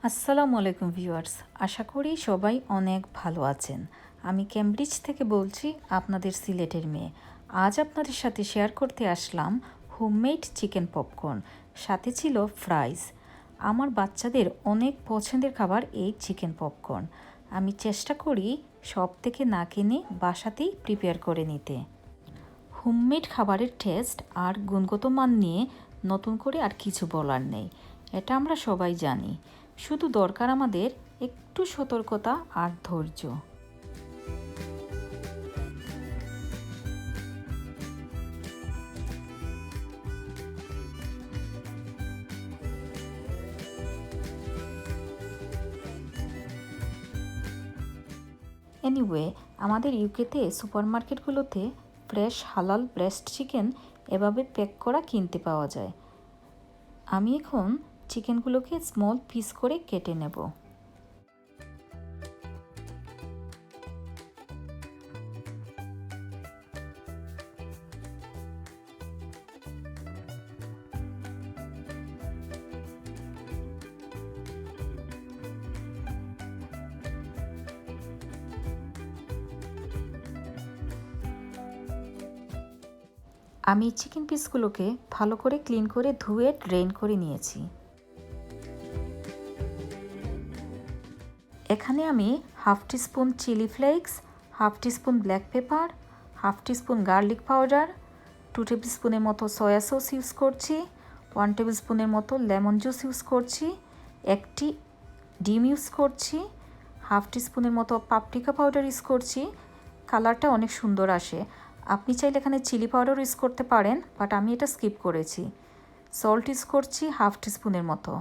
আসসালামু আলাইকুম ভিউয়ার্স, আশা করি সবাই অনেক ভালো আছেন। আমি কেমব্রিজ থেকে বলছি, আপনাদের সিলেটের মেয়ে। আজ আপনাদের সাথে শেয়ার করতে আসলাম হোমমেড চিকেন পপকর্ন, সাথে ছিল ফ্রাইজ। আমার বাচ্চাদের অনেক পছন্দের খাবার এই চিকেন পপকর্ন। আমি চেষ্টা করি সব থেকে না কিনে বাসাতেই প্রিপেয়ার করে নিতে। হোমমেড খাবারের টেস্ট আর গুণগত মান নিয়ে নতুন করে আর কিছু বলার নেই, এটা আমরা সবাই জানি। শুধু দরকার আমাদের একটু সতর্কতা আর ধৈর্য। এনিওয়ে, আমাদের ইউকেতে সুপারমার্কেটগুলোতে ফ্রেশ হালাল ব্রেস্ট চিকেন এভাবে প্যাক করা কিনতে পাওয়া যায়। আমি এখন চিকেনগুলোকে স্মল পিস করে কেটে নেব। আমি চিকেন পিসগুলোকে ভালো করে ক্লিন করে ধুয়ে ড্রেন করে নিয়েছি। এখানে আমি half teaspoon chilli flakes, half teaspoon black pepper, half teaspoon garlic powder, 2 টেবিল স্পুনের মতো সয়া সস ইউজ করছি, 1 টেবিল স্পুনের মতো লেমন জুস ইউজ করছি, একটি ডিম ইউজ করছি, হাফ টিস্পুনের মতো পাপরিকা পাউডার ইউজ করছি। কালারটা অনেক সুন্দর আসে। আপনি চাইলে এখানে চিলি পাউডার ইউজ করতে পারেন, বাট আমি এটা স্কিপ করেছি। সল্ট ইউজ করছি হাফ টিস্পুনের মতো।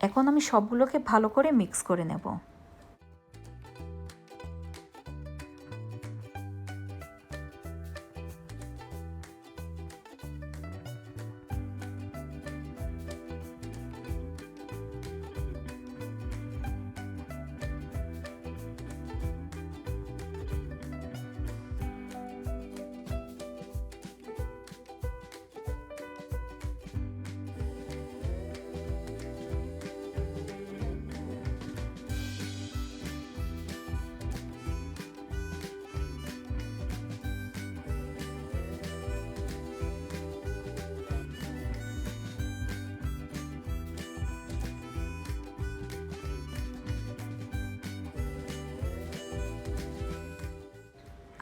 এখন আমি সবগুলোকে ভালো করে মিক্স করে নেব।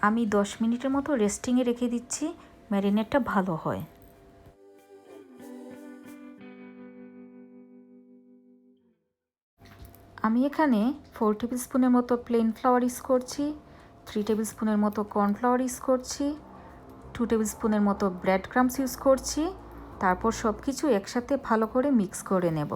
আমি 10 মিনিটের মতো রেস্টিংয়ে রেখে দিচ্ছি, ম্যারিনেটটা ভালো হয়। আমি এখানে 4 টেবিল স্পুনের মতো প্লেন ফ্লাওয়ার ইউজ করছি, 3 টেবিল স্পুনের মতো কর্নফ্লাওয়ার ইউজ করছি, 2 টেবিল স্পুনের মতো ব্রেড ক্রাম্বস ইউজ করছি। তারপর সব কিছু একসাথে ভালো করে মিক্স করে নেব।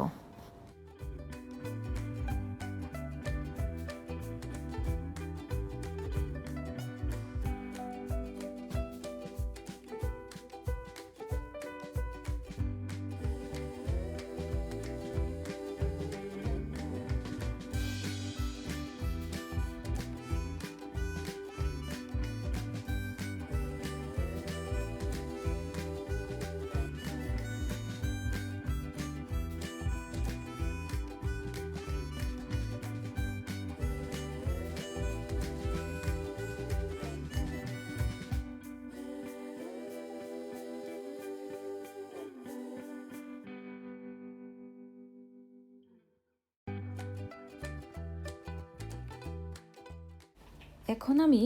এখন আমি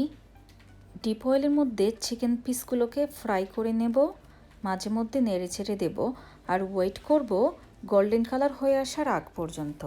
ডিপ অয়েলের মধ্যে চিকেন পিসগুলোকে ফ্রাই করে নেব, মাঝে মধ্যে নেড়ে ছেড়ে দেব আর ওয়েট করব গোল্ডেন কালার হয়ে আসার আগ পর্যন্ত।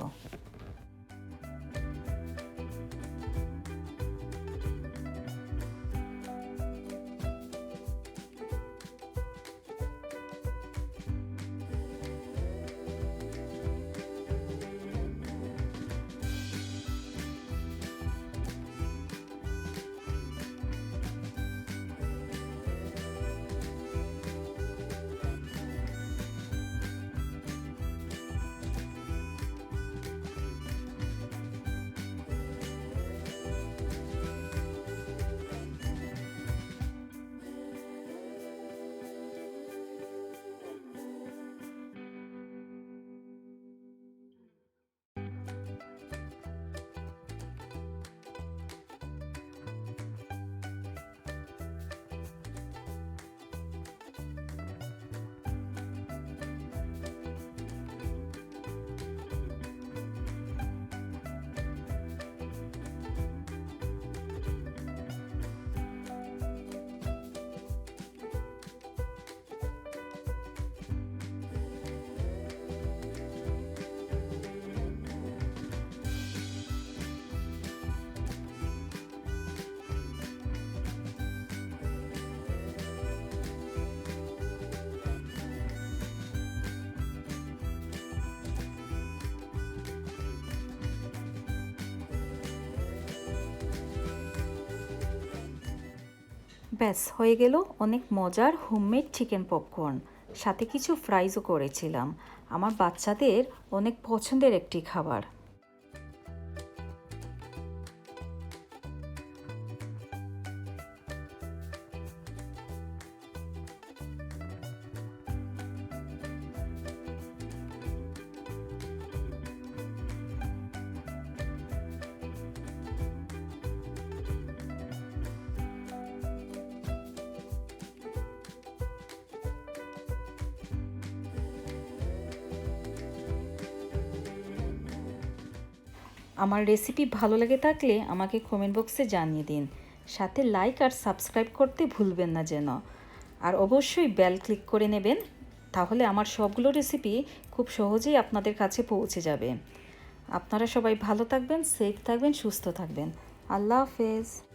ব্যাস হয়ে গেল অনেক মজার হোমমেড চিকেন পপকর্ন। সাথে কিছু ফ্রাইজও করেছিলাম। আমার বাচ্চাদের অনেক পছন্দের একটি খাবার। আমার রেসিপি ভালো লেগে থাকলে আমাকে কমেন্ট বক্সে জানিয়ে দিন। সাথে লাইক আর সাবস্ক্রাইব করতে ভুলবেন না যেন। আর অবশ্যই বেল ক্লিক করে নেবেন, তাহলে আমার সবগুলো রেসিপি খুব সহজেই আপনাদের কাছে পৌঁছে যাবে। আপনারা সবাই ভালো থাকবেন, সেফ থাকবেন, সুস্থ থাকবেন। আল্লাহ হাফেজ।